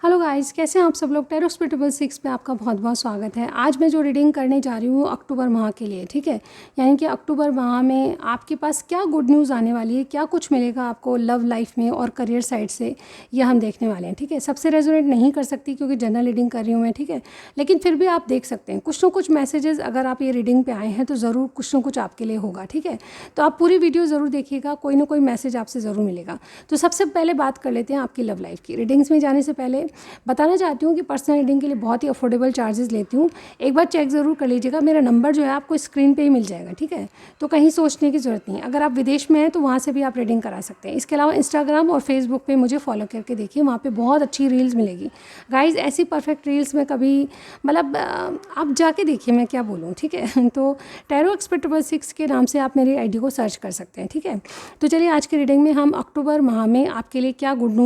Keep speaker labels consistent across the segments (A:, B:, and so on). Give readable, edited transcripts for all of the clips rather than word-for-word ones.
A: Hello guys, कैसे हैं आप सब लोग। टैरो स्पिरिटेबल 6 पे आपका बहुत बहुत स्वागत है। आज मैं जो रीडिंग करने जा रही हूँ अक्टूबर माह के लिए, ठीक है। यानी कि अक्टूबर माह में आपके पास क्या गुड न्यूज़ आने वाली है, क्या कुछ मिलेगा आपको लव लाइफ में और करियर साइड से, यह हम देखने वाले हैं, ठीक है। सबसे रेजोनेट नहीं कर सकती क्योंकि जनरल रीडिंग कर रही हूँ मैं, ठीक है। लेकिन फिर भी आप देख सकते हैं कुछ ना कुछ मैसेजेस, अगर आप ये रीडिंग पे आए हैं तो ज़रूर कुछ ना कुछ आपके लिए होगा, ठीक है। तो आप पूरी वीडियो ज़रूर देखिएगा, कोई ना कोई मैसेज आपसे ज़रूर मिलेगा। तो सबसे पहले बात कर लेते हैं आपकी लव लाइफ की। रीडिंग्स में जाने से पहले बताना चाहती हूँ कि पर्सनल रीडिंग के लिए बहुत ही अफोर्डेबल चार्जेस लेती हूँ। एक बार चेक ज़रूर कर लीजिएगा, मेरा नंबर जो है आपको स्क्रीन पे ही मिल जाएगा, ठीक है। तो कहीं सोचने की ज़रूरत नहीं। अगर आप विदेश में हैं तो वहाँ से भी आप रीडिंग करा सकते हैं। इसके अलावा इंस्टाग्राम और फेसबुक पे मुझे फॉलो करके देखिए, वहाँ पे बहुत अच्छी रील्स मिलेगी गाइज। ऐसी परफेक्ट रील्स में कभी मतलब आप जाके देखिए, मैं क्या बोलूँ, ठीक है। तो टैरो एक्सपेक्टेबल 6 के नाम से आप मेरी आईडी को सर्च कर सकते हैं, ठीक है। तो चलिए आज की रीडिंग में हम अक्टूबर माह में आपके लिए क्या गुड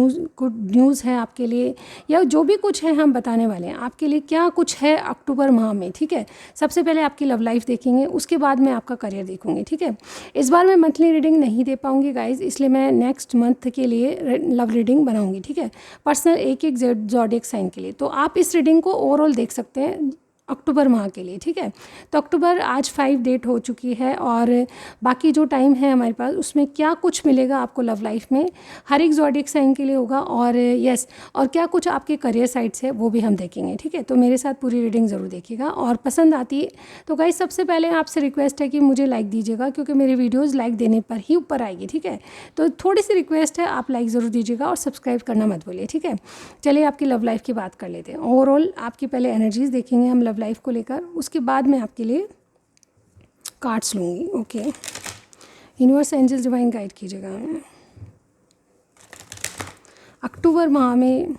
A: न्यूज़ है आपके लिए, या जो भी कुछ है हम बताने वाले हैं आपके लिए क्या कुछ है अक्टूबर माह में, ठीक है। सबसे पहले आपकी लव लाइफ देखेंगे, उसके बाद मैं आपका करियर देखूंगी, ठीक है। इस बार मैं मंथली रीडिंग नहीं दे पाऊंगी गाइज, इसलिए मैं नेक्स्ट मंथ के लिए लव रीडिंग बनाऊंगी, ठीक है। पर्सनल एक एक ज़ोडिएक साइन के लिए। तो आप इस रीडिंग को ओवरऑल देख सकते हैं अक्टूबर माह के लिए, ठीक है। तो अक्टूबर आज 5 डेट हो चुकी है और बाकी जो टाइम है हमारे पास उसमें क्या कुछ मिलेगा आपको लव लाइफ में, हर एक ज़ोडिएक साइन के लिए होगा। और यस, और क्या कुछ आपके करियर साइड से वो भी हम देखेंगे, ठीक है। तो मेरे साथ पूरी रीडिंग ज़रूर देखिएगा और पसंद आती है तो गाइस सबसे पहले आपसे रिक्वेस्ट है कि मुझे लाइक दीजिएगा, क्योंकि मेरी वीडियोज़ लाइक देने पर ही ऊपर आएगी, ठीक है। तो थोड़ी सी रिक्वेस्ट है, आप लाइक ज़रूर दीजिएगा और सब्सक्राइब करना मत भूलिए, ठीक है। चलिए आपकी लव लाइफ की बात कर लेते हैं। ओवरऑल आपकी पहले एनर्जीज देखेंगे हम लव लाइफ को लेकर, उसके बाद मैं आपके लिए कार्ड्स लूँगी। Okay, universe angels divine guide कीजिएगा हमें अक्टूबर माह में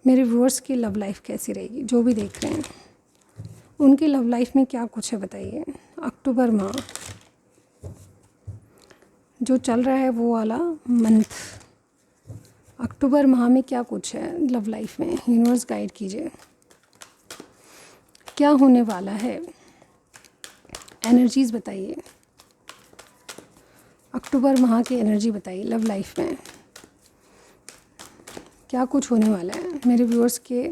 A: मेरे व्यूअर्स की लव लाइफ कैसी रहेगी। जो भी देख रहे हैं उनकी लव लाइफ में क्या कुछ है बताइए। अक्टूबर माह जो चल रहा है वो वाला मंथ, अक्टूबर माह में क्या कुछ है लव लाइफ में, यूनिवर्स गाइड कीजिए क्या होने वाला है, एनर्जीज बताइए। अक्टूबर माह की एनर्जी बताइए लव लाइफ में क्या कुछ होने वाला है, मेरे व्यूअर्स के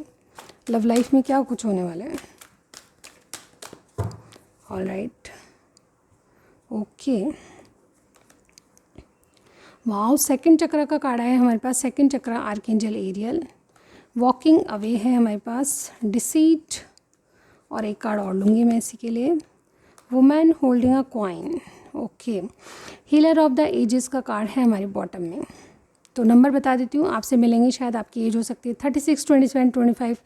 A: लव लाइफ में क्या कुछ होने वाला है। All right, okay, wow, second चक्र का कार्ड है हमारे पास। सेकंड चक्र आर्कएंजल एरियल, वॉकिंग अवे है हमारे पास, डिसीट, और एक कार्ड और लूँगी मैं इसी के लिए, women holding a coin. Okay, healer of the ages का कार्ड है हमारे बॉटम में। तो नंबर बता देती हूँ, आपसे मिलेंगे, शायद आपकी एज हो सकती है 36, 27, 25,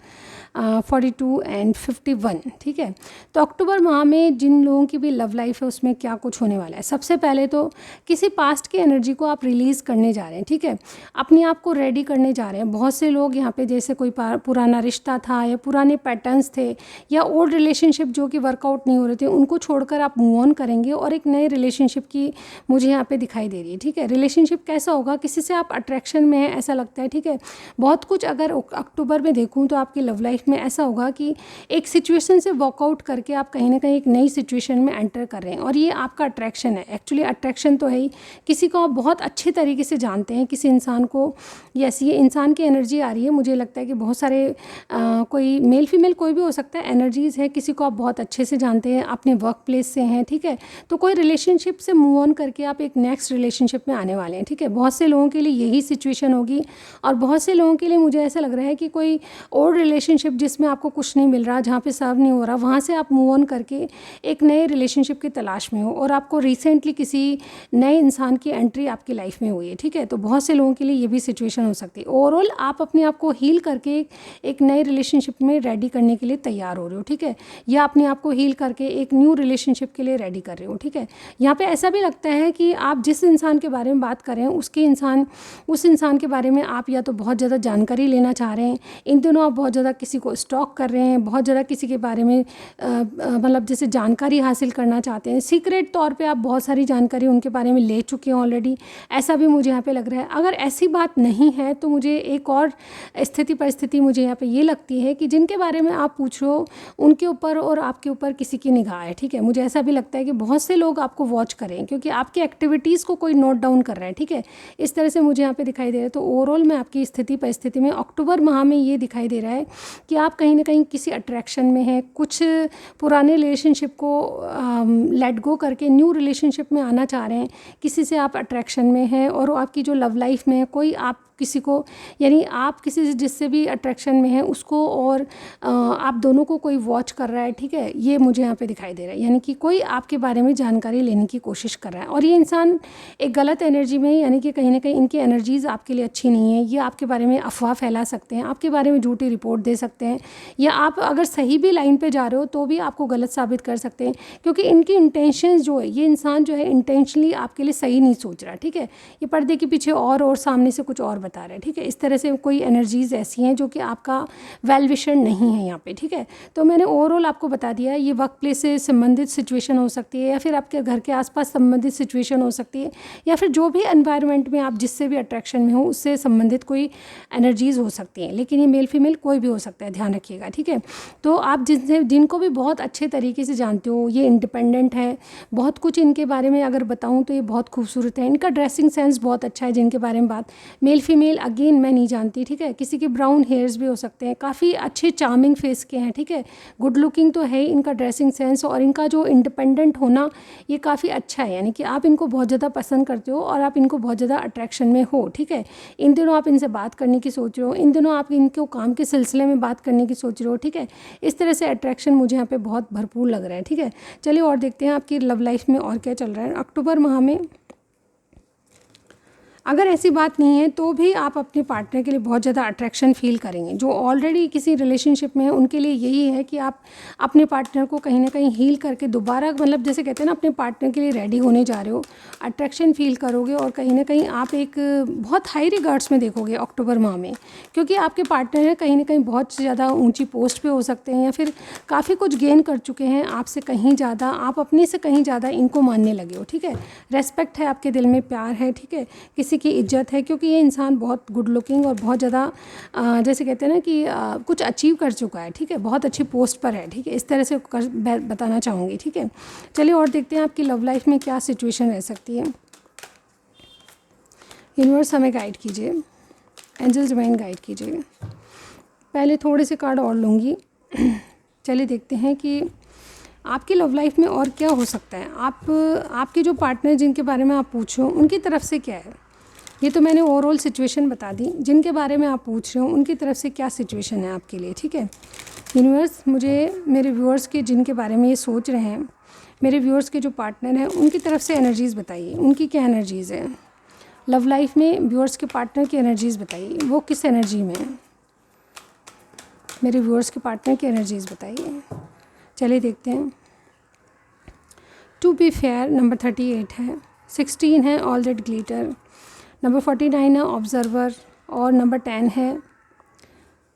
A: 42 एंड 51, ठीक है। तो अक्टूबर माह में जिन लोगों की भी लव लाइफ है उसमें क्या कुछ होने वाला है। सबसे पहले तो किसी पास्ट की एनर्जी को आप रिलीज़ करने जा रहे हैं, ठीक है। अपने आप को रेडी करने जा रहे हैं। बहुत से लोग यहाँ पे जैसे कोई पुराना रिश्ता था या पुराने पैटर्न्स थे या ओल्ड रिलेशनशिप जो कि वर्कआउट नहीं हो रहे थे, उनको छोड़कर आप मूव ऑन करेंगे और एक नए रिलेशनशिप की मुझे यहाँ पे दिखाई दे रही है, ठीक है। रिलेशनशिप कैसा होगा, किसी से आप अट्रैक्शन में है ऐसा लगता है, ठीक है। बहुत कुछ अगर अक्टूबर में देखूँ तो आपकी लव लाइफ में ऐसा होगा कि एक सिचुएशन से वॉकआउट करके आप कहीं ना कहीं एक नई सिचुएशन में एंटर कर रहे हैं और ये आपका अट्रैक्शन है। एक्चुअली अट्रैक्शन तो है ही, किसी को आप बहुत अच्छे तरीके से जानते हैं, किसी इंसान को। यस, ये इंसान की एनर्जी आ रही है, मुझे लगता है कि बहुत सारे कोई मेल फीमेल कोई भी हो सकता है, एनर्जीज़ है, किसी को आप बहुत अच्छे से जानते हैं, अपने वर्क प्लेस से हैं, ठीक है। तो कोई रिलेशनशिप से मूव ऑन करके आप एक नेक्स्ट रिलेशनशिप में आने वाले हैं, ठीक है। बहुत से लोगों के लिए यही सिचुएशन होगी और बहुत से लोगों के लिए मुझे ऐसा लग रहा है कि कोई ओल्ड रिलेशनशिप जिसमें आपको कुछ नहीं मिल रहा, जहाँ पे सर्व नहीं हो रहा, वहाँ से आप मूव ऑन करके एक नए रिलेशनशिप की तलाश में हो और आपको रिसेंटली किसी नए इंसान की एंट्री आपकी लाइफ में हुई है, ठीक है। तो बहुत से लोगों के लिए ये भी सिचुएशन हो सकती है। ओवरऑल आप अपने आप को हील करके एक नए रिलेशनशिप में रेडी करने के लिए तैयार हो रहे हो, ठीक है। या अपने आप को हील करके एक न्यू रिलेशनशिप के लिए रेडी कर रहे हो, ठीक है। यहाँ पे ऐसा भी लगता है कि आप जिस इंसान के बारे में बात कर रहे हैं उस इंसान के बारे में आप या तो बहुत ज़्यादा जानकारी लेना चाह रहे हैं, इन दिनों आप बहुत ज़्यादा किसी को स्टॉक कर रहे हैं, बहुत ज़्यादा किसी के बारे में मतलब जैसे जानकारी हासिल करना चाहते हैं, सीक्रेट तौर पे आप बहुत सारी जानकारी उनके बारे में ले चुके हैं ऑलरेडी, ऐसा भी मुझे यहाँ पे लग रहा है। अगर ऐसी बात नहीं है तो मुझे एक और स्थिति परिस्थिति मुझे यहाँ पे ये लगती है कि जिनके बारे में आप पूछ रहे हो उनके ऊपर और आपके ऊपर किसी की निगाह है, ठीक है। मुझे ऐसा भी लगता है कि बहुत से लोग आपको वॉच करें क्योंकि आपकी एक्टिविटीज़ को कोई नोट डाउन कर रहा है, ठीक है। इस तरह से मुझे यहाँ पे दिखाई दे रहा है। तो ओवरऑल में आपकी स्थिति परिस्थिति में अक्टूबर माह में ये दिखाई दे रहा है कि आप कहीं ना कहीं किसी अट्रैक्शन में हैं, कुछ पुराने रिलेशनशिप को लेट गो करके न्यू रिलेशनशिप में आना चाह रहे हैं, किसी से आप अट्रैक्शन में हैं और आपकी जो लव लाइफ में है कोई आप किसी को, यानी आप किसी से जिससे भी अट्रैक्शन में है उसको, और आप दोनों को कोई वॉच कर रहा है, ठीक है, ये मुझे यहाँ पे दिखाई दे रहा है। यानी कि कोई आपके बारे में जानकारी लेने की कोशिश कर रहा है और ये इंसान एक गलत एनर्जी में, यानी कि कहीं ना कहीं इनकी एनर्जीज़ आपके लिए अच्छी नहीं है। ये आपके बारे में अफवाह फैला सकते हैं, आपके बारे में झूठी रिपोर्ट दे सकते हैं, या आप अगर सही भी लाइन पर जा रहे हो तो भी आपको गलत साबित कर सकते हैं, क्योंकि इनकी इंटेंशंस जो है, ये इंसान जो है इंटेंशनली आपके लिए सही नहीं सोच रहा, ठीक है। ये पर्दे के पीछे और सामने से कुछ और बता रहे हैं, ठीक है। इस तरह से कोई एनर्जीज़ ऐसी हैं जो कि आपका वेल विशर नहीं है यहाँ पे, ठीक है। तो मैंने ओवरऑल आपको बता दिया, ये वर्क प्लेस से संबंधित सिचुएशन हो सकती है, या फिर आपके घर के आसपास संबंधित सिचुएशन हो सकती है, या फिर जो भी एनवायरनमेंट में आप जिससे भी अट्रैक्शन में हो उससे संबंधित कोई एनर्जीज़ हो सकती हैं। लेकिन ये मेल फीमेल कोई भी हो सकता है, ध्यान रखिएगा, ठीक है। तो आप जिनको भी बहुत अच्छे तरीके से जानते हो, ये इंडिपेंडेंट है, बहुत कुछ इनके बारे में अगर बताऊँ तो ये बहुत खूबसूरत है, इनका ड्रेसिंग सेंस बहुत अच्छा है, जिनके बारे में बात, मेल फीमेल अगेन मैं नहीं जानती, ठीक है। किसी के ब्राउन हेयर्स भी हो सकते हैं, काफ़ी अच्छे चार्मिंग फेस के हैं, ठीक है, गुड लुकिंग तो है इनका ड्रेसिंग सेंस, और इनका जो इंडिपेंडेंट होना ये काफ़ी अच्छा है, यानी कि आप इनको बहुत ज़्यादा पसंद करते हो और आप इनको बहुत ज़्यादा अट्रैक्शन में हो, ठीक है। इन दिनों आप इनसे बात करने की सोच रहे हो, इन दिनों आप इनको काम के सिलसिले में बात करने की सोच रहे हो, ठीक है। इस तरह से अट्रैक्शन मुझे यहाँ पे बहुत भरपूर लग रहा है, ठीक है। चलिए और देखते हैं आपकी लव लाइफ में और क्या चल रहा है अक्टूबर माह में। अगर ऐसी बात नहीं है तो भी आप अपने पार्टनर के लिए बहुत ज़्यादा अट्रैक्शन फील करेंगे। जो ऑलरेडी किसी रिलेशनशिप में है उनके लिए यही है कि आप अपने पार्टनर को कहीं ना कहीं हील करके दोबारा, मतलब जैसे कहते हैं ना, अपने पार्टनर के लिए रेडी होने जा रहे हो, अट्रैक्शन फील करोगे और कहीं ना कहीं आप एक बहुत हाई रिगार्ड्स में देखोगे अक्टूबर माह में, क्योंकि आपके पार्टनर है कहीं ना कहीं बहुत ज़्यादा ऊँची पोस्ट पर हो सकते हैं, या फिर काफ़ी कुछ गेन कर चुके हैं आपसे कहीं ज़्यादा, आप अपने से कहीं ज़्यादा इनको मानने लगे हो, ठीक है। रेस्पेक्ट है आपके दिल में, प्यार है, ठीक है, किसी की इज्जत है, क्योंकि ये इंसान बहुत गुड लुकिंग और बहुत ज़्यादा जैसे कहते हैं ना कि कुछ अचीव कर चुका है, ठीक है, बहुत अच्छी पोस्ट पर है, ठीक है। इस तरह से बताना चाहूँगी, ठीक है। चलिए और देखते हैं आपकी लव लाइफ में क्या सिचुएशन रह सकती है। यूनिवर्स हमें गाइड कीजिए, एंजल्स डिवाइन गाइड कीजिए। पहले थोड़े से कार्ड और लूँगी। चलिए देखते हैं कि आपकी लव लाइफ में और क्या हो सकता है। आपके जो पार्टनर जिनके बारे में आप पूछ रहे हो उनकी तरफ से क्या है, ये तो मैंने ओवरऑल सिचुएशन बता दी। जिनके बारे में आप पूछ रहे हो उनकी तरफ से क्या सिचुएशन है आपके लिए, ठीक है। यूनिवर्स मुझे मेरे व्यूअर्स के जिनके बारे में ये सोच रहे हैं, मेरे व्यूअर्स के जो पार्टनर हैं उनकी तरफ से एनर्जीज़ बताइए, उनकी क्या एनर्जीज़ है लव लाइफ में। व्यूअर्स के पार्टनर की एनर्जीज़ बताइए, वो किस एनर्जी में है। मेरे व्यूअर्स के पार्टनर की एनर्जीज़ बताइए। चलिए देखते हैं। टू बी फेयर नंबर 38 है, 16 है ऑल दैट ग्लिटर, नंबर 49 है ऑब्जर्वर, और नंबर 10 है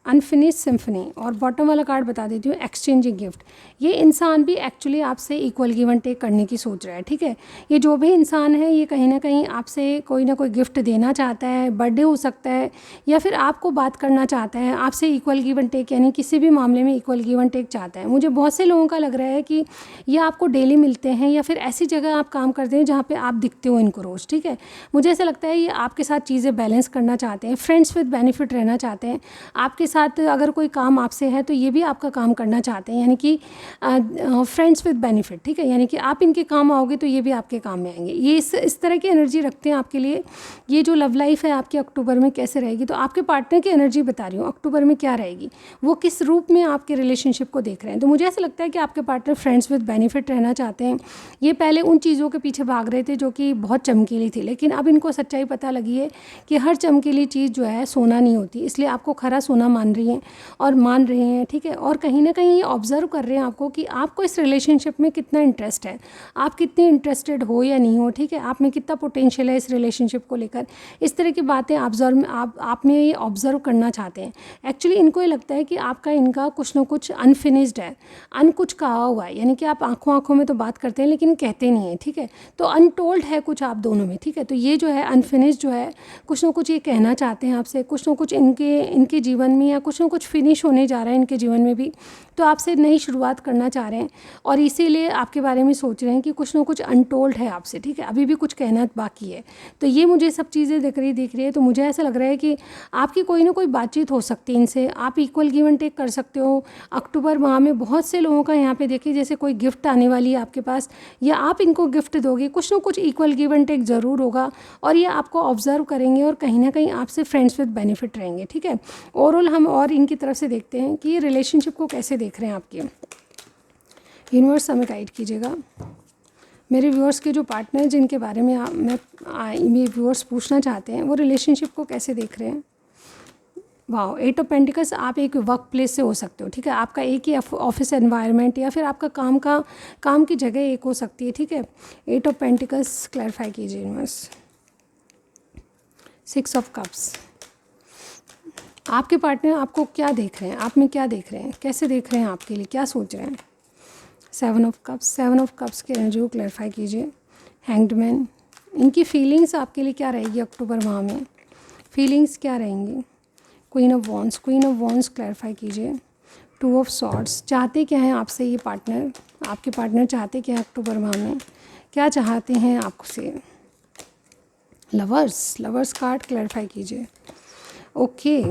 A: अनफिनिश सिम्फनी, और बॉटम वाला कार्ड बता देती हूँ एक्सचेंजिंग गिफ्ट। ये इंसान भी एक्चुअली आपसे इक्वल गिव एंड टेक करने की सोच रहा है, ठीक है। ये जो भी इंसान है ये कहीं ना कहीं आपसे कोई ना कोई गिफ्ट देना चाहता है, बर्थडे हो सकता है, या फिर आपको बात करना चाहता है, आपसे इक्वल गिव एंड टेक, यानी किसी भी मामले में इक्वल गिव एंड टेक चाहता है। मुझे बहुत से लोगों का लग रहा है कि ये आपको डेली मिलते हैं, या फिर ऐसी जगह आप काम करते हैं जहाँ पर आप दिखते हो इनको रोज़, ठीक है। मुझे ऐसा लगता है ये आपके साथ चीज़ें बैलेंस करना चाहते हैं, फ्रेंड्स विद बेनिफिट रहना चाहते हैं आपके साथ। अगर कोई काम आपसे है तो ये भी आपका काम करना चाहते हैं, यानी कि फ्रेंड्स विद बेनिफिट, ठीक है। यानी कि आप इनके काम आओगे तो ये भी आपके काम में आएंगे। ये इस तरह की एनर्जी रखते हैं आपके लिए। ये जो लव लाइफ है आपकी अक्टूबर में कैसे रहेगी, तो आपके पार्टनर की एनर्जी बता रही हूँ अक्टूबर में क्या रहेगी, वो किस रूप में आपके रिलेशनशिप को देख रहे हैं। तो मुझे ऐसा लगता है कि आपके पार्टनर फ्रेंड्स विद बेनिफिट रहना चाहते हैं। ये पहले उन चीज़ों के पीछे भाग रहे थे जो कि बहुत चमकीली थी, लेकिन अब इनको सच्चाई पता लगी है कि हर चमकीली चीज़ जो है सोना नहीं होती, इसलिए आपको खरा सोना मान रही है और मान रहे हैं, ठीक है। और कहीं ना कहीं ये ऑब्जर्व कर रहे हैं आपको कि आपको इस रिलेशनशिप में कितना इंटरेस्ट है, आप कितने इंटरेस्टेड हो या नहीं हो, ठीक है। आप में कितना पोटेंशियल है इस रिलेशनशिप को लेकर, इस तरह की बातें आप में ये ऑब्जर्व करना चाहते हैं। एक्चुअली इनको ये लगता है कि आपका इनका कुछ ना कुछ अनफिनिश्ड है, कुछ कहा हुआ है, यानी कि आप आंखों आंखों में तो बात करते हैं लेकिन कहते नहीं हैं, ठीक है। तो अनटोल्ड है कुछ आप दोनों में, ठीक है। तो ये जो है अनफिनिश्ड जो है, कुछ ना कुछ ये कहना चाहते हैं आपसे, कुछ ना कुछ इनके जीवन में या कुछ ना कुछ फिनिश होने जा रहा है इनके जीवन में भी, तो आपसे नई शुरुआत करना चाह रहे हैं और इसीलिए आपके बारे में सोच रहे हैं कि कुछ ना कुछ अनटोल्ड है आपसे, ठीक है, अभी भी कुछ कहना बाकी है। तो ये मुझे सब चीज़ें दिख रही है। तो मुझे ऐसा लग रहा है कि आपकी कोई ना कोई बातचीत हो सकती है इनसे, आप इक्वल गिव एंड टेक कर सकते हो। अक्टूबर माह में बहुत से लोगों का यहाँ पे देखिए जैसे कोई गिफ्ट आने वाली है आपके पास, या आप इनको गिफ्ट दोगे, कुछ ना कुछ इक्वल गिव एंड टेक ज़रूर होगा और ये आपको ऑब्जर्व करेंगे और कहीं ना कहीं आपसे फ्रेंड्स विद बेनिफिट रहेंगे, ठीक है। ओवरऑल हम और इनकी तरफ से देखते हैं कि ये रिलेशनशिप को कैसे देख रहे हैं आपके। यूनिवर्स हमें गाइड कीजिएगा। मेरे व्यूअर्स के जो पार्टनर जिनके बारे में मेरे व्यूअर्स पूछना चाहते हैं वो रिलेशनशिप को कैसे देख रहे हैं। वाओ, 8 ऑफ पेंटिकल्स, आप एक वर्क प्लेस से हो सकते हो, ठीक है, आपका एक ही ऑफिस एनवायरनमेंट या फिर आपका काम की जगह एक हो सकती है, ठीक है। 8 ऑफ पेंटिकल्स क्लैरिफाई कीजिए यूनिवर्स। 6 ऑफ कप्स, आपके पार्टनर आपको क्या देख रहे हैं, आप में क्या देख रहे हैं, कैसे देख रहे हैं, आपके लिए क्या सोच रहे हैं। 7 ऑफ कप्स, 7 ऑफ कप्स की एनर्जी को क्लैरिफाई कीजिए। हैंग्ड मैन, इनकी फीलिंग्स आपके लिए क्या रहेगी अक्टूबर माह में, फीलिंग्स क्या रहेंगी। Queen of wands, queen of wands clarify कीजिए। 2 ऑफ सॉर्ड्स, चाहते क्या हैं आपसे ये पार्टनर, आपके पार्टनर चाहते क्या हैं अक्टूबर माह में, क्या चाहते हैं आपसे। लवर्स, लवर्स कार्ड क्लैरिफाई कीजिए। ओके,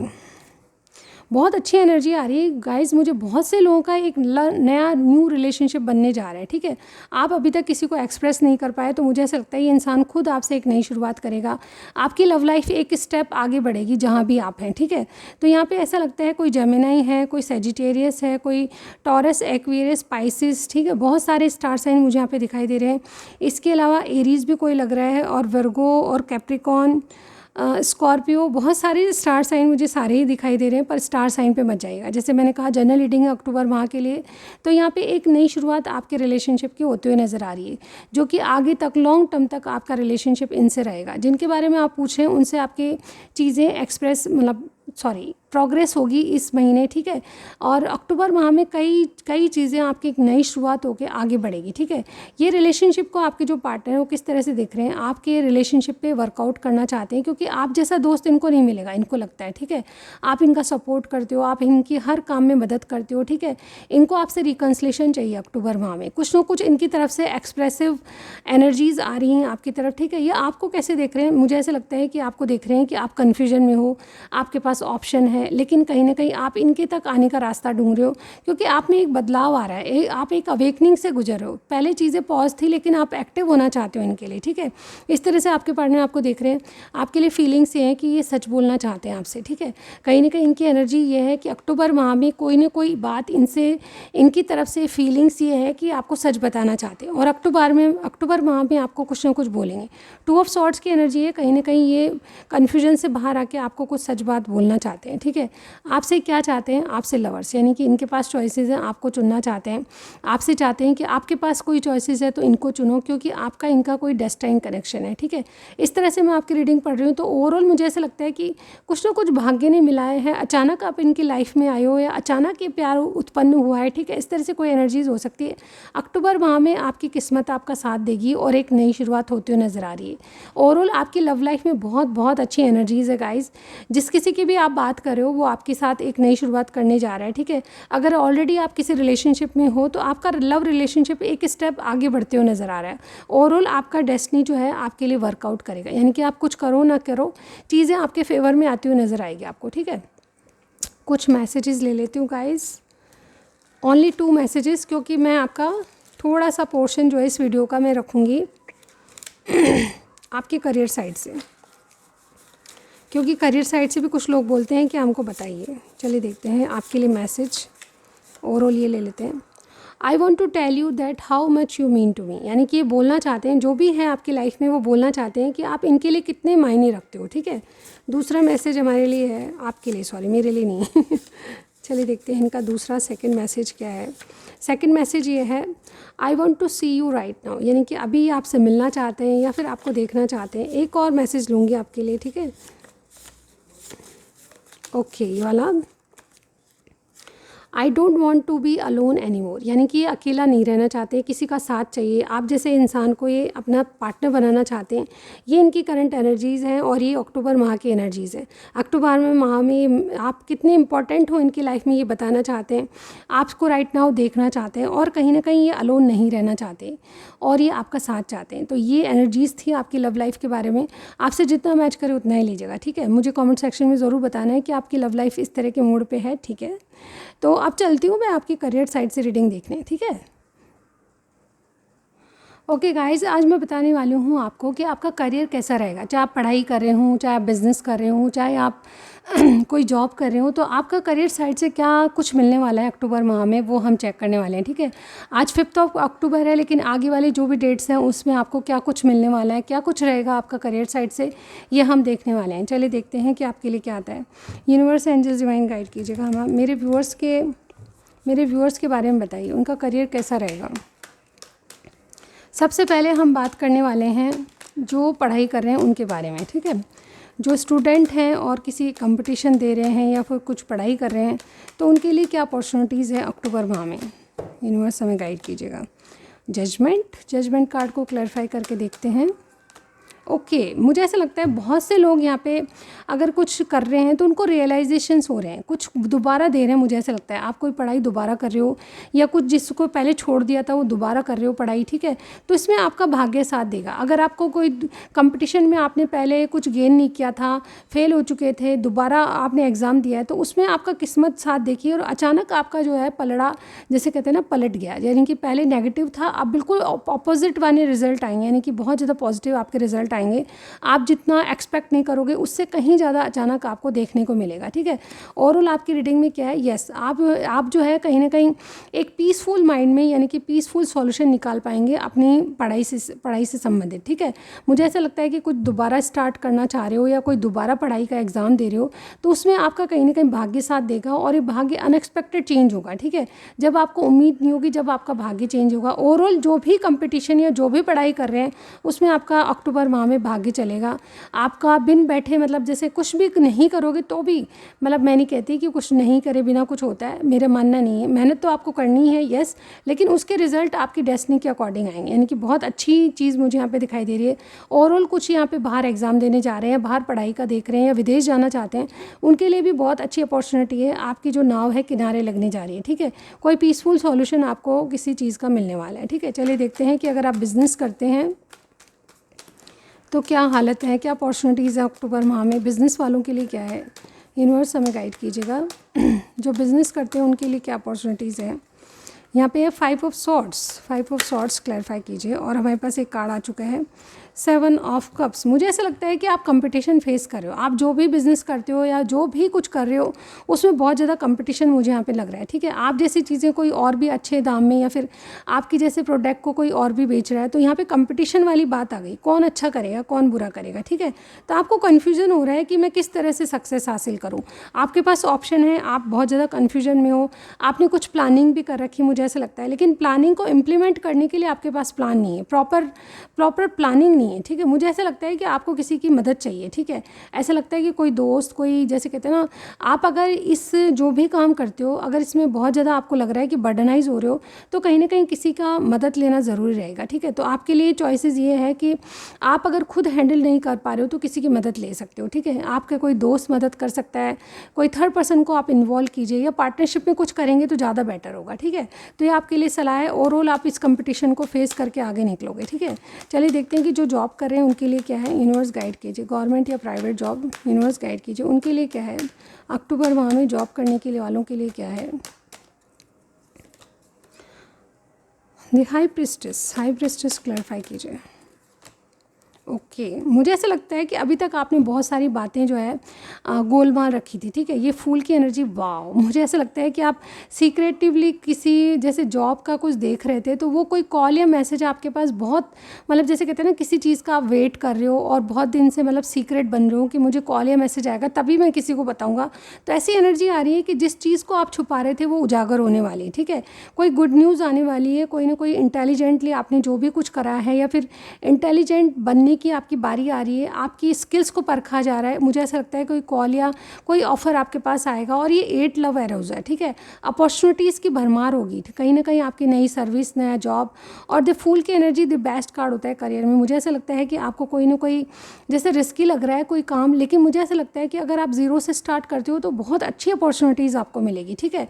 A: बहुत अच्छी एनर्जी आ रही है गाइस, मुझे बहुत से लोगों का एक नया न्यू रिलेशनशिप बनने जा रहा है, ठीक है। आप अभी तक किसी को एक्सप्रेस नहीं कर पाए, तो मुझे ऐसा लगता है ये इंसान खुद आपसे एक नई शुरुआत करेगा, आपकी लव लाइफ एक स्टेप आगे बढ़ेगी जहाँ भी आप हैं, ठीक है। तो यहाँ पे ऐसा लगता है कोई जेमिनी है, कोई सेजिटेरियस है, कोई टॉरस, एक्वेरियस, स्पाइसिस, ठीक है, बहुत सारे स्टार साइन मुझे यहाँ पे दिखाई दे रहे हैं। इसके अलावा एरीज भी कोई लग रहा है, और वर्गो और कैप्रिकॉन, स्कॉर्पियो, बहुत सारे स्टार साइन मुझे सारे ही दिखाई दे रहे हैं, पर स्टार साइन पे मत जाइएगा। जैसे मैंने कहा जनरल रीडिंग है अक्टूबर माह के लिए, तो यहाँ पे एक नई शुरुआत आपके रिलेशनशिप की होते हुए नज़र आ रही है, जो कि आगे तक लॉन्ग टर्म तक आपका रिलेशनशिप इनसे रहेगा। जिनके बारे में आप पूछें उनसे आपके चीज़ें एक्सप्रेस प्रोग्रेस होगी इस महीने, ठीक है। और अक्टूबर माह में कई चीज़ें आपकी एक नई शुरुआत होकर आगे बढ़ेगी, ठीक है। ये रिलेशनशिप को आपके जो पार्टनर है वो किस तरह से देख रहे हैं, आपके रिलेशनशिप पे वर्कआउट करना चाहते हैं, क्योंकि आप जैसा दोस्त इनको नहीं मिलेगा, इनको लगता है, ठीक है। आप इनका सपोर्ट करते हो, आप इनकी हर काम में मदद करते हो, ठीक है। इनको आपसे रिकन्सिलेशन चाहिए अक्टूबर माह में, कुछ ना कुछ इनकी तरफ से एक्सप्रेसिव एनर्जीज़ आ रही हैं आपकी तरफ, ठीक है। ये आपको कैसे देख रहे हैं, मुझे ऐसा लगता है कि आपको देख रहे हैं कि आप कन्फ्यूजन में हो, आपके पास ऑप्शन है, लेकिन कहीं ना कहीं आप इनके तक आने का रास्ता ढूंढ रहे हो, क्योंकि आप में एक बदलाव आ रहा है, आप एक अवेकनिंग से गुजर रहे हो। पहले चीज़ें पॉज थी, लेकिन आप एक्टिव होना चाहते हो इनके लिए, ठीक है। इस तरह से आपके पार्टनर आपको देख रहे हैं, आपके लिए फीलिंग्स ये हैं कि ये सच बोलना चाहते हैं आपसे, ठीक है। कहीं ना कहीं इनकी एनर्जी ये है कि अक्टूबर माह में कोई ना कोई बात इनसे, इनकी तरफ से फीलिंग्स ये है कि आपको सच बताना चाहते हैं, और अक्टूबर माह में आपको कुछ ना कुछ बोलेंगे। 2 ऑफ सॉर्ड्स की एनर्जी है, कहीं ना कहीं ये कन्फ्यूजन से बाहर आके आपको कुछ सच बात बोलना चाहते हैं, ठीक है। आपसे क्या चाहते हैं, आपसे लवर्स, यानी कि इनके पास चॉइसेस हैं, आपको चुनना चाहते हैं, आपसे चाहते हैं कि आपके पास कोई चॉइसेस है तो इनको चुनो, क्योंकि आपका इनका कोई डेस्टाइन कनेक्शन है, ठीक है। इस तरह से मैं आपकी रीडिंग पढ़ रही हूँ, तो ओवरऑल मुझे ऐसा लगता है कि कुछ ना कुछ भाग्य ने मिलाए हैं, अचानक आप इनकी लाइफ में आए हो, या अचानक ये प्यार उत्पन्न हुआ है, ठीक है। इस तरह से कोई एनर्जीज हो सकती है। अक्टूबर माह में आपकी किस्मत आपका साथ देगी और एक नई शुरुआत होती हुई नज़र आ रही है। ओवरऑल आपकी लव लाइफ में बहुत बहुत अच्छी एनर्जीज है गाइज। जिस किसी की भी आप बात कर रहे हो वो आपके साथ एक नई शुरुआत करने जा रहा है, ठीक है। अगर ऑलरेडी आप किसी रिलेशनशिप में हो तो आपका लव रिलेशनशिप एक स्टेप आगे बढ़ते हुए नज़र आ रहा है। ओवरऑल आपका डेस्टिनी जो है आपके लिए वर्कआउट करेगा, यानी कि आप कुछ करो ना करो, चीज़ें आपके फेवर में आती हुई नज़र आएगी आपको, ठीक है। कुछ मैसेजेस ले लेती हूँ गाइज, ओनली 2 मैसेजेस, क्योंकि मैं आपका थोड़ा सा पोर्शन जो है इस वीडियो का मैं रखूँगी आपके करियर साइड से, क्योंकि करियर साइड से भी कुछ लोग बोलते हैं कि हमको बताइए। चलिए देखते हैं आपके लिए मैसेज। ओवरऑल ये ले लेते हैं। I want to tell you that how much you mean to me, यानी कि ये बोलना चाहते हैं, जो भी है आपकी लाइफ में वो बोलना चाहते हैं कि आप इनके लिए कितने मायने रखते हो, ठीक है। दूसरा मैसेज हमारे लिए है, आपके लिए, सॉरी मेरे लिए नहीं चलिए देखते हैं इनका दूसरा सेकंड मैसेज क्या है। सेकंड मैसेज ये है, I want to see you right now, यानी कि अभी आपसे मिलना चाहते हैं या फिर आपको देखना चाहते हैं। एक और मैसेज लूँगी आपके लिए, ठीक है। ओके, ये वाला, I don't want to be alone any more, यानी कि ये अकेला नहीं रहना चाहते, किसी का साथ चाहिए, आप जैसे इंसान को ये अपना पार्टनर बनाना चाहते हैं। ये इनकी करंट एनर्जीज़ हैं और ये अक्टूबर माह की एनर्जीज़ हैं। अक्टूबर में माह में आप कितने इंपॉर्टेंट हो इनकी लाइफ में ये बताना चाहते हैं, आपको राइट नाउ देखना चाहते हैं, और कहीं ना कहीं ये अलोन नहीं रहना चाहते और ये आपका साथ चाहते हैं। तो ये एनर्जीज़ थी आपकी लव लाइफ के बारे में। आपसे जितना मैच करे उतना ही लीजिएगा, ठीक है। मुझे कमेंट सेक्शन में ज़रूर बताना है कि आपकी लव लाइफ इस तरह के मोड पे है, ठीक है। तो अब चलती हूँ मैं आपकी करियर साइड से रीडिंग देखने, ठीक है। ओके गाइज़, आज मैं बताने वाली हूँ आपको कि आपका करियर कैसा रहेगा। चाहे आप पढ़ाई कर रहे हों, चाहे आप बिज़नेस कर रहे हों, चाहे आप कोई जॉब कर रहे हो, तो आपका करियर साइड से क्या कुछ मिलने वाला है अक्टूबर माह में, वो हम चेक करने वाले हैं, ठीक है। आज 5 अक्टूबर है, लेकिन आगे वाले जो भी डेट्स हैं उसमें आपको क्या कुछ मिलने वाला है, क्या कुछ रहेगा आपका करियर साइड से, ये हम देखने वाले हैं। चलिए देखते हैं कि आपके लिए क्या आता है। यूनिवर्स एंजल्स डिवाइन गाइड कीजिएगा हम मेरे व्यूअर्स के बारे में बताइए, उनका करियर कैसा रहेगा। सबसे पहले हम बात करने वाले हैं जो पढ़ाई कर रहे हैं उनके बारे में, ठीक है। जो स्टूडेंट हैं और किसी कंपटीशन दे रहे हैं या फिर कुछ पढ़ाई कर रहे हैं, तो उनके लिए क्या अपॉर्चुनिटीज़ है अक्टूबर माह में, यूनिवर्स हमें गाइड कीजिएगा। जजमेंट कार्ड को क्लैरिफाई करके देखते हैं। ओके, मुझे ऐसा लगता है बहुत से लोग यहाँ पे अगर कुछ कर रहे हैं तो उनको रियलाइजेशंस हो रहे हैं, कुछ दोबारा दे रहे हैं। मुझे ऐसा लगता है आप कोई पढ़ाई दोबारा कर रहे हो या कुछ जिसको पहले छोड़ दिया था वो दोबारा कर रहे हो पढ़ाई, ठीक है। तो इसमें आपका भाग्य साथ देगा। अगर आपको कोई कंपटीशन में आपने पहले कुछ गेन नहीं किया था, फेल हो चुके थे, दोबारा आपने एग्ज़ाम दिया है, तो उसमें आपका किस्मत साथ देखिए और अचानक आपका जो है पलड़ा, जैसे कहते हैं ना, पलट गया। यानी कि पहले नेगेटिव था, अब बिल्कुल अपोजिट वाले रिजल्ट आएंगे, यानी कि बहुत ज़्यादा पॉजिटिव आपके रिजल्ट आएंगे। आप जितना एक्सपेक्ट नहीं करोगे उससे कहीं ज़्यादा अचानक आपको देखने को मिलेगा, ठीक है। ओवरऑल आपकी रीडिंग में क्या है, यस, आप जो है कहीं ना कहीं एक पीसफुल माइंड में, यानी कि पीसफुल सॉल्यूशन निकाल पाएंगे अपनी पढ़ाई से संबंधित, ठीक है। मुझे ऐसा लगता है कि कुछ दोबारा स्टार्ट करना चाह रहे हो या कोई दोबारा पढ़ाई का एग्ज़ाम दे रहे हो, तो उसमें आपका कहीं ना कहीं भाग्य साथ देगा और ये भाग्य अनएक्सपेक्टेड चेंज होगा, ठीक है। जब आपको उम्मीद नहीं होगी, जब आपका भाग्य चेंज होगा। ओवरऑल जो भी कंपटीशन या जो भी पढ़ाई कर रहे हैं उसमें आपका अक्टूबर माह में भाग्य चलेगा। आपका बिन बैठे, मतलब जैसे कुछ भी नहीं करोगे तो भी, मतलब मैं नहीं कहती कि कुछ नहीं करे बिना कुछ होता है, मेरा मानना नहीं है। मेहनत तो आपको करनी है, यस, लेकिन उसके रिजल्ट आपकी डेस्टिनी के अकॉर्डिंग आएंगे। यानी कि बहुत अच्छी चीज़ मुझे यहाँ पे दिखाई दे रही है। ओवरऑल कुछ यहाँ पे बाहर एग्ज़ाम देने जा रहे हैं, बाहर पढ़ाई का देख रहे हैं या विदेश जाना चाहते हैं, उनके लिए भी बहुत अच्छी अपॉर्चुनिटी है। आपकी जो नाव है किनारे लगने जा रही है, ठीक है। कोई पीसफुल सॉल्यूशन आपको किसी चीज़ का मिलने वाला है, ठीक है। चलिए देखते हैं कि अगर आप बिज़नेस करते हैं तो क्या हालत है, क्या अपॉर्चुनिटीज़ है अक्टूबर माह में, बिज़नेस वालों के लिए क्या है। यूनिवर्स हमें गाइड कीजिएगा जो बिज़नेस करते हैं उनके लिए क्या अपॉर्चुनिटीज़ है। यहाँ पे है 5 ऑफ सॉर्ड्स क्लैरिफाई कीजिए। और हमारे पास एक कार्ड आ चुका है 7 ऑफ कप्स। मुझे ऐसा लगता है कि आप कंपटीशन फेस कर रहे हो। आप जो भी बिज़नेस करते हो या जो भी कुछ कर रहे हो उसमें बहुत ज़्यादा कंपटीशन मुझे यहाँ पे लग रहा है, ठीक है। आप जैसी चीज़ें कोई और भी अच्छे दाम में या फिर आपकी जैसे प्रोडक्ट को कोई और भी बेच रहा है, तो यहाँ पे कंपटीशन वाली बात आ गई। कौन अच्छा करेगा, कौन बुरा करेगा, ठीक है। तो आपको कन्फ्यूज़न हो रहा है कि मैं किस तरह से सक्सेस हासिल करूँ। आपके पास ऑप्शन है, आप बहुत ज़्यादा कन्फ्यूजन में हो। आपने कुछ प्लानिंग भी कर रखी मुझे ऐसा लगता है, लेकिन प्लानिंग को इम्प्लीमेंट करने के लिए आपके पास प्लान नहीं है, प्रॉपर प्लानिंग नहीं है, ठीक है। मुझे ऐसा लगता है कि आपको किसी की मदद चाहिए, ठीक है। ऐसा लगता है कि कोई दोस्त, कोई जैसे कहते हैं ना, आप अगर इस जो भी काम करते हो अगर इसमें बहुत ज़्यादा आपको लग रहा है कि बर्डनाइज हो रहे हो, तो कहीं ना कहीं किसी का मदद लेना ज़रूरी रहेगा, ठीक है। तो आपके लिए चॉइसेस ये है कि आप अगर खुद हैंडल नहीं कर पा रहे हो तो किसी की मदद ले सकते हो, ठीक है। आपका कोई दोस्त मदद कर सकता है, कोई थर्ड पर्सन को आप इन्वॉल्व कीजिए या पार्टनरशिप में कुछ करेंगे तो ज़्यादा बेटर होगा, ठीक है। तो ये आपके लिए सलाह है। ओवरऑल आप इस कंपटीशन को फेस करके आगे निकलोगे, ठीक है। चलिए देखते हैं कि जो जॉब कर रहे हैं उनके लिए क्या है। यूनिवर्स गाइड कीजिए, गवर्नमेंट या प्राइवेट जॉब, यूनिवर्स गाइड कीजिए उनके लिए क्या है। अक्टूबर माह में जॉब करने के लिए वालों के लिए क्या है। हाई प्रिस्टेस क्लैरिफाई कीजिए। ओके, मुझे ऐसा लगता है कि अभी तक आपने बहुत सारी बातें जो है गोलमाल रखी थी, ठीक है। ये फूल की एनर्जी, वाओ, मुझे ऐसा लगता है कि आप सीक्रेटिवली किसी जैसे जॉब का कुछ देख रहे थे, तो वो कोई कॉल या मैसेज आपके पास बहुत, मतलब जैसे कहते हैं ना, किसी चीज़ का आप वेट कर रहे हो और बहुत दिन से मतलब सीक्रेट बन रहे हो कि मुझे कॉल या मैसेज आएगा तभी मैं किसी को बताऊँगा। तो ऐसी एनर्जी आ रही है कि जिस चीज़ को आप छुपा रहे थे वो उजागर होने वाली है, ठीक है। कोई गुड न्यूज़ आने वाली है, कोई ना कोई इंटेलिजेंटली आपने जो भी कुछ करा है या फिर इंटेलिजेंट बनने की आपकी बारी आ रही है, आपकी स्किल्स को परखा जा रहा है। मुझे ऐसा लगता है कोई कॉल या कोई ऑफ़र आपके पास आएगा, और ये 8 लव एरोज़ है, ठीक है। अपॉर्चुनिटीज़ की भरमार होगी, कहीं ना कहीं आपकी नई सर्विस, नया जॉब। और द फूल की एनर्जी द बेस्ट कार्ड होता है करियर में। मुझे ऐसा लगता है कि आपको कोई ना कोई, जैसे रिस्की लग रहा है कोई काम, लेकिन मुझे ऐसा लगता है कि अगर आप ज़ीरो से स्टार्ट करते हो तो बहुत अच्छी अपॉर्चुनिटीज़ आपको मिलेगी, ठीक है।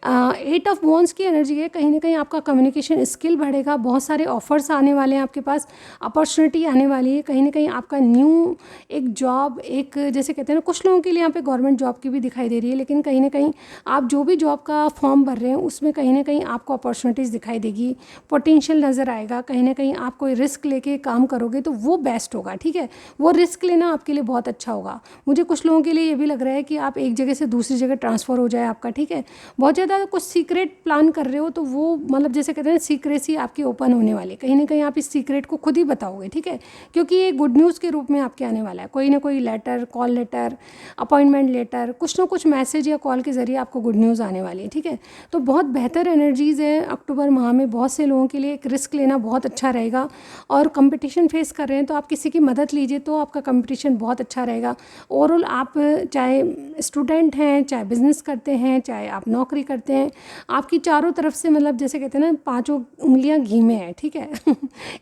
A: 8 ऑफ वॉन्ड्स की एनर्जी है, कहीं ना कहीं आपका कम्युनिकेशन स्किल बढ़ेगा, बहुत सारे ऑफर्स आने वाले हैं आपके पास, अपॉर्चुनिटी आने वाली है, कहीं ना कहीं आपका न्यू एक जॉब, एक जैसे कहते हैं ना, कुछ लोगों के लिए यहाँ पे गवर्नमेंट जॉब की भी दिखाई दे रही है, लेकिन कहीं ना कहीं आप जो भी जॉब का फॉर्म भर रहे हैं उसमें कहीं ना कहीं आपको अपॉर्चुनिटीज़ दिखाई देगी, पोटेंशियल नज़र आएगा। कहीं ना कहीं आप कोई रिस्क लेके काम करोगे तो वो बेस्ट होगा, ठीक है। वो रिस्क लेना आपके लिए बहुत अच्छा होगा। मुझे कुछ लोगों के लिए ये भी लग रहा है कि आप एक जगह से दूसरी जगह ट्रांसफ़र हो जाए आपका, ठीक है। बहुत ज़्यादा कुछ सीक्रेट प्लान कर रहे हो तो वो मतलब जैसे कहते हैं सीक्रेसी आपकी ओपन होने वाली, कहीं ना कहीं आप इस सीक्रेट को खुद ही बताओगे, ठीक है, क्योंकि ये गुड न्यूज़ के रूप में आपके आने वाला है। कोई ना कोई letter, call letter, appointment letter, कुछ ना कुछ मैसेज या कॉल के ज़रिए आपको गुड न्यूज़ आने वाली है, ठीक है। तो बहुत बेहतर एनर्जीज़ है अक्टूबर माह में। बहुत से लोगों के लिए एक रिस्क लेना बहुत अच्छा रहेगा, और कंपटीशन फेस कर रहे हैं तो आप किसी की मदद लीजिए तो आपका कंपटीशन बहुत अच्छा रहेगा। ओवरऑल आप चाहे स्टूडेंट हैं, चाहे बिजनेस करते हैं, चाहे आप नौकरी करते हैं, आपकी चारों तरफ से मतलब जैसे कहते हैं ना, पांचों उंगलियां घी में है, ठीक है।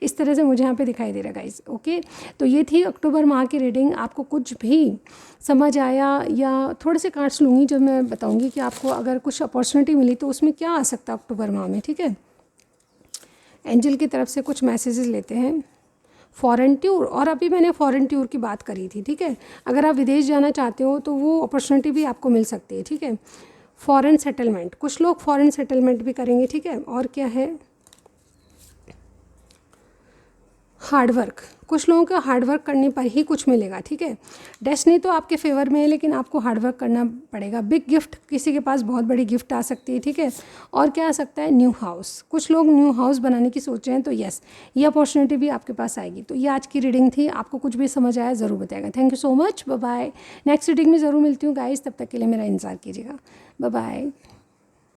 A: इस तरह से मुझे यहाँ पे दिखाई दे रहा है गाइस। ओके, तो ये थी अक्टूबर माह की रीडिंग। आपको कुछ भी समझ आया या थोड़े से कार्ड्स लूँगी जो मैं बताऊँगी कि आपको अगर कुछ अपॉर्चुनिटी मिली तो उसमें क्या आ सकता है अक्टूबर माह में, ठीक है। एंजल की तरफ से कुछ मैसेजेस लेते हैं। फॉरेन टूर, और अभी मैंने फॉरेन टूर की बात करी थी, ठीक है। अगर आप विदेश जाना चाहते हो तो वो अपॉर्चुनिटी भी आपको मिल सकती है, ठीक है। फॉरेन सेटलमेंट, कुछ लोग फॉरेन सेटलमेंट भी करेंगे, ठीक है। और क्या है, हार्डवर्क, कुछ लोगों को हार्डवर्क करने पर ही कुछ मिलेगा, ठीक है। डेस्टिनी तो आपके फेवर में है, लेकिन आपको हार्डवर्क करना पड़ेगा। बिग गिफ्ट, किसी के पास बहुत बड़ी गिफ्ट आ सकती है, ठीक है। और क्या आ सकता है, न्यू हाउस, कुछ लोग न्यू हाउस बनाने की सोच रहे हैं तो यस, ये अपॉर्चुनिटी भी आपके पास आएगी। तो ये आज की रीडिंग थी। आपको कुछ भी समझ आया ज़रूर बताएगा। Thank you so much, bye bye. Next reading में ज़रूर मिलती हूँ गाइस, तब तक के लिए मेरा इंतज़ार कीजिएगा। Bye bye.